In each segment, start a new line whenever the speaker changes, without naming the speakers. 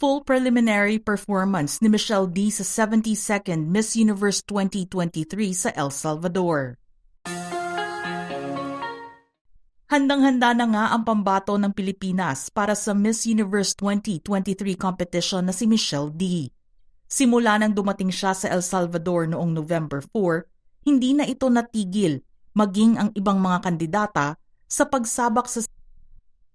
full preliminary performance ni Michelle D sa 72nd Miss Universe 2023 sa El Salvador. Handang-handa na nga ang pambato ng Pilipinas para sa Miss Universe 2023 competition na si Michelle D. Simula nang dumating siya sa El Salvador noong November 4, hindi na ito natigil, maging ang ibang mga kandidata sa pagsabak sa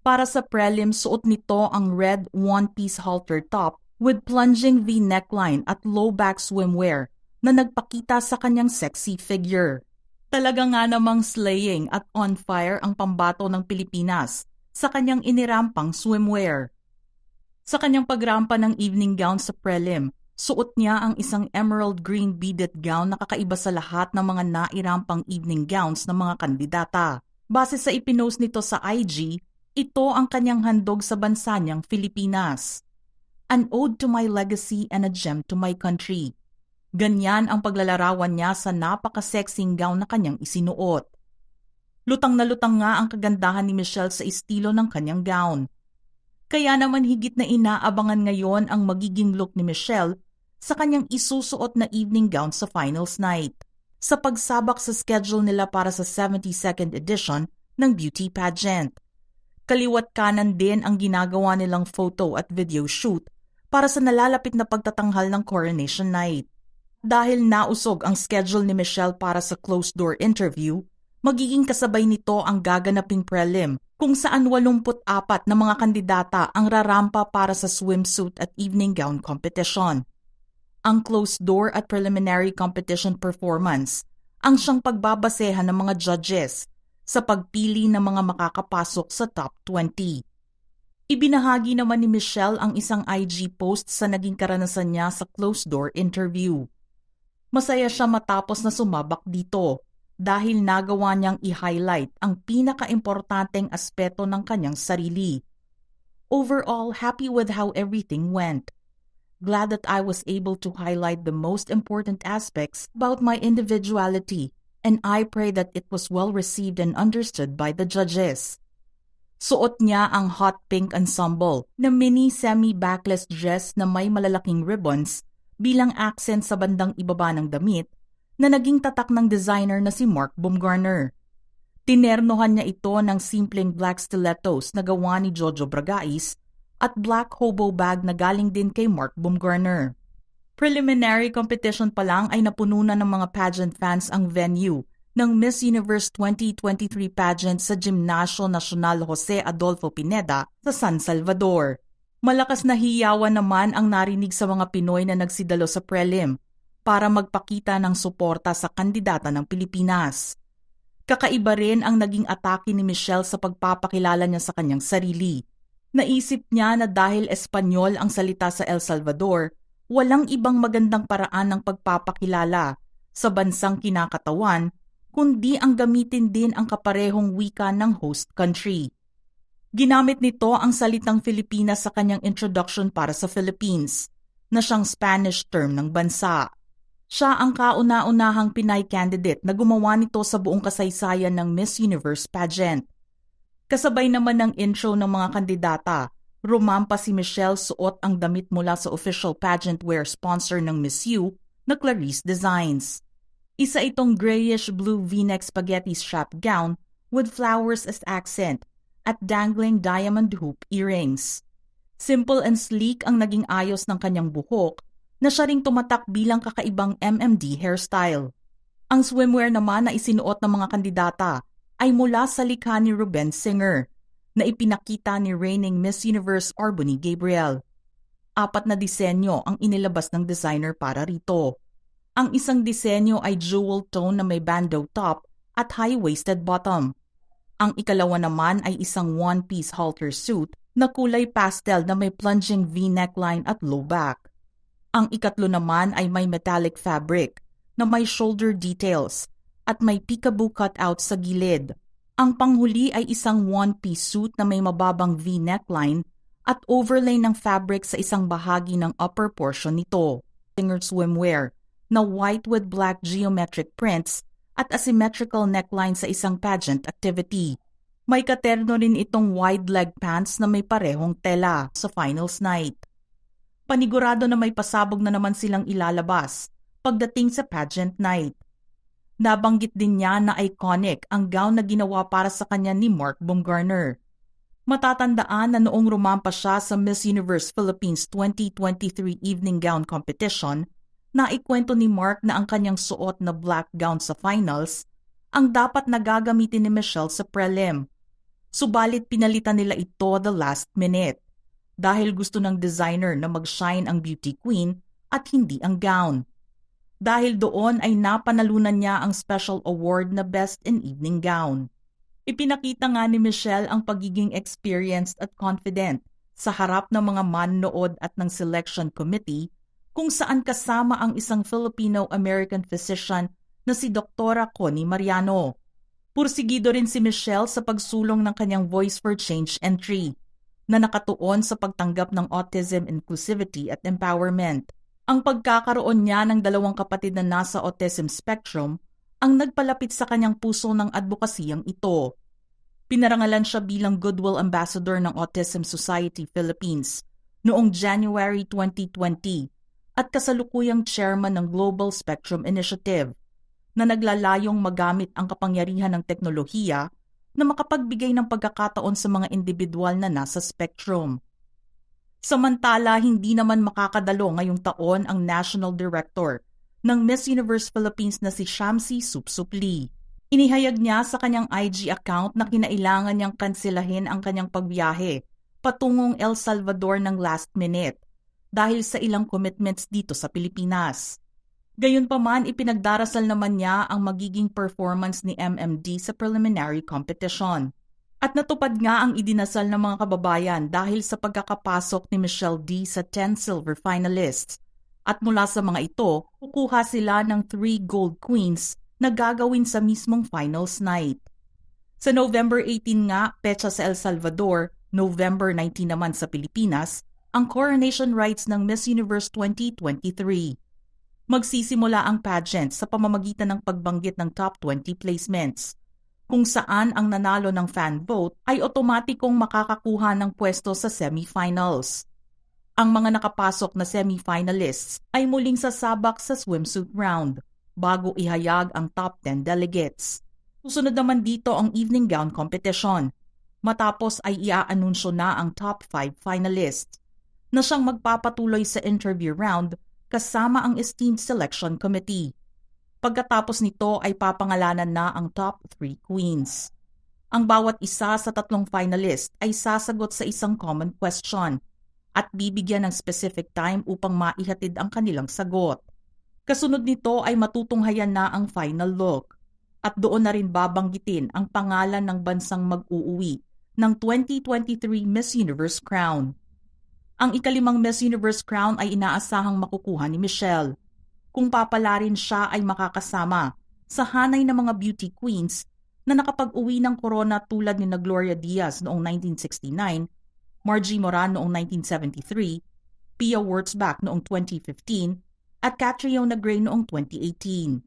para sa prelim. Suot nito ang red one-piece halter top with plunging V neckline at low-back swimwear na nagpakita sa kanyang sexy figure. Talaga nga namang slaying at on fire ang pambato ng Pilipinas sa kanyang inirampang swimwear. Sa kanyang pagrampa ng evening gown sa prelim, suot niya ang isang emerald green beaded gown na kakaiba sa lahat ng mga nairampang evening gowns ng mga kandidata. Base sa ipinost nito sa IG, ito ang kanyang handog sa bansa niyang Pilipinas. An ode to my legacy and a gem to my country. Ganyan ang paglalarawan niya sa napaka-sexing gown na kanyang isinuot. Lutang na lutang nga ang kagandahan ni Michelle sa estilo ng kanyang gown. Kaya naman higit na inaabangan ngayon ang magiging look ni Michelle sa kanyang isusuot na evening gown sa finals night, sa pagsabak sa schedule nila para sa 72nd edition ng beauty pageant. Kaliwat kanan din ang ginagawa nilang photo at video shoot para sa nalalapit na pagtatanghal ng coronation night. Dahil nausog ang schedule ni Michelle para sa closed-door interview, magiging kasabay nito ang gaganaping prelim kung saan 84 na mga kandidata ang rarampa para sa swimsuit at evening gown competition. Ang closed-door at preliminary competition performance ang siyang pagbabasehan ng mga judges sa pagpili ng mga makakapasok sa top 20. Ibinahagi naman ni Michelle ang isang IG post sa naging karanasan niya sa closed-door interview. Masaya siya matapos na sumabak dito dahil nagawa niyang i-highlight ang pinaka-importanteng aspeto ng kanyang sarili. Overall, happy with how everything went. Glad that I was able to highlight the most important aspects about my individuality, and I pray that it was well received and understood by the judges. Suot niya ang hot pink ensemble na mini semi-backless dress na may malalaking ribbons bilang accent sa bandang ibaba ng damit na naging tatak ng designer na si Mark Baumgartner. Tinernohan niya ito ng simpleng black stilettos na gawa ni Jojo Bragais at black hobo bag na galing din kay Mark Baumgartner. Preliminary competition pa lang ay napuno na ng mga pageant fans ang venue ng Miss Universe 2023 pageant sa Gimnasio Nacional Jose Adolfo Pineda sa San Salvador. Malakas na hiyawan naman ang narinig sa mga Pinoy na nagsidalo sa prelim para magpakita ng suporta sa kandidata ng Pilipinas. Kakaiba rin ang naging atake ni Michelle sa pagpapakilala niya sa kanyang sarili. Naisip niya na dahil Espanyol ang salita sa El Salvador, walang ibang magandang paraan ng pagpapakilala sa bansang kinakatawan kundi ang gamitin din ang kaparehong wika ng host country. Ginamit nito ang salitang Filipinas sa kanyang introduction para sa Philippines, na siyang Spanish term ng bansa. Siya ang kauna-unahang Pinay candidate na gumawa nito sa buong kasaysayan ng Miss Universe pageant. Kasabay naman ng intro ng mga kandidata, rumampa si Michelle suot ang damit mula sa official pageant wear sponsor ng Miss U na Clarice Designs. Isa itong grayish-blue V-neck spaghetti strap gown with flowers as accent at dangling diamond hoop earrings. Simple and sleek ang naging ayos ng kanyang buhok na siya ring tumatak bilang kakaibang MMD hairstyle. Ang swimwear naman na isinuot ng mga kandidata ay mula sa likha ni Ruben Singer na ipinakita ni reigning Miss Universe Arbony Gabriel. 4 na disenyo ang inilabas ng designer para rito. Ang isang disenyo ay jewel tone na may bandeau top at high-waisted bottom. Ang ikalawa naman ay isang one-piece halter suit na kulay pastel na may plunging V neckline at low back. Ang ikatlo naman ay may metallic fabric na may shoulder details at may peekaboo cutout sa gilid. Ang panghuli ay isang one-piece suit na may mababang V neckline at overlay ng fabric sa isang bahagi ng upper portion nito. Singer swimwear na white with black geometric prints at asymmetrical neckline sa isang pageant activity. May katerno rin itong wide leg pants na may parehong tela sa finals night. Panigurado na may pasabog na naman silang ilalabas pagdating sa pageant night. Nabanggit din niya na iconic ang gown na ginawa para sa kanya ni Mark Baumgartner. Matatandaan na noong rumampa siya sa Miss Universe Philippines 2023 Evening Gown Competition, naikwento ni Mark na ang kanyang suot na black gown sa finals ang dapat na gagamitin ni Michelle sa prelim. Subalit pinalitan nila ito the last minute dahil gusto ng designer na mag-shine ang beauty queen at hindi ang gown. Dahil doon ay napanalunan niya ang special award na Best in Evening Gown. Ipinakita nga ni Michelle ang pagiging experienced at confident sa harap ng mga manonood at ng selection committee kung saan kasama ang isang Filipino-American physician na si Dr. Connie Mariano. Pursigido rin si Michelle sa pagsulong ng kanyang Voice for Change entry na nakatuon sa pagtanggap ng autism inclusivity at empowerment. Ang pagkakaroon niya ng 2 kapatid na nasa autism spectrum ang nagpalapit sa kanyang puso ng advokasiyang ito. Pinarangalan siya bilang Goodwill Ambassador ng Autism Society Philippines noong January 2020 at kasalukuyang chairman ng Global Spectrum Initiative na naglalayong magamit ang kapangyarihan ng teknolohiya na makapagbigay ng pagkakataon sa mga individual na nasa spectrum. Samantala, hindi naman makakadalo ngayong taon ang National Director ng Miss Universe Philippines na si Shamsi Supsupli. Inihayag niya sa kanyang IG account na kinailangan niyang kanselahin ang kanyang pagbiyahe patungong El Salvador ng last minute dahil sa ilang commitments dito sa Pilipinas. Gayunpaman, ipinagdarasal naman niya ang magiging performance ni MMD sa preliminary competition. At natupad nga ang idinasal ng mga kababayan dahil sa pagkakapasok ni Michelle D sa 10 silver finalists. At mula sa mga ito, kukuha sila ng 3 gold queens na gagawin sa mismong finals night. Sa November 18 nga, petsa sa El Salvador, November 19 naman sa Pilipinas, ang coronation rites ng Miss Universe 2023. Magsisimula ang pageant sa pamamagitan ng pagbanggit ng top 20 placements, kung saan ang nanalo ng fan vote ay otomatikong makakakuha ng pwesto sa semifinals. Ang mga nakapasok na semifinalists ay muling sasabak sa swimsuit round bago ihayag ang top 10 delegates. Susunod naman dito ang evening gown competition. Matapos ay iaanunsyo na ang top 5 finalists na siyang magpapatuloy sa interview round kasama ang esteemed selection committee. Pagkatapos nito ay papangalanan na ang top 3 queens. Ang bawat isa sa 3 finalist ay sasagot sa isang common question at bibigyan ng specific time upang maihatid ang kanilang sagot. Kasunod nito ay matutunghayan na ang final look at doon na rin babanggitin ang pangalan ng bansang mag-uuwi ng 2023 Miss Universe crown. Ang ika-5 Miss Universe crown ay inaasahang makukuha ni Michelle. Kung papalarin siya ay makakasama sa hanay ng mga beauty queens na nakapag-uwi ng corona tulad ni Gloria Diaz noong 1969, Margie Moran noong 1973, Pia Wurtzbach noong 2015, at Catriona Gray noong 2018.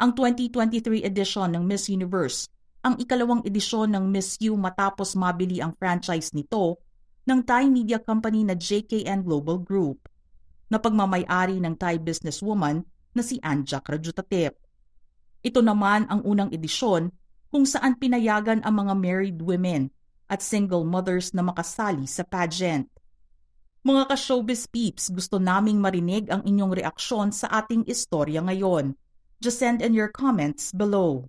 Ang 2023 edition ng Miss Universe, ang ika-2 edisyon ng Miss U matapos mabili ang franchise nito ng Thai media company na JKN Global Group, na pagmamay-ari ng Thai businesswoman na si Anja Krajutatip. Ito naman ang unang edisyon kung saan pinayagan ang mga married women at single mothers na makasali sa pageant. Mga ka-showbiz peeps, gusto naming marinig ang inyong reaksyon sa ating istorya ngayon. Just send in your comments below.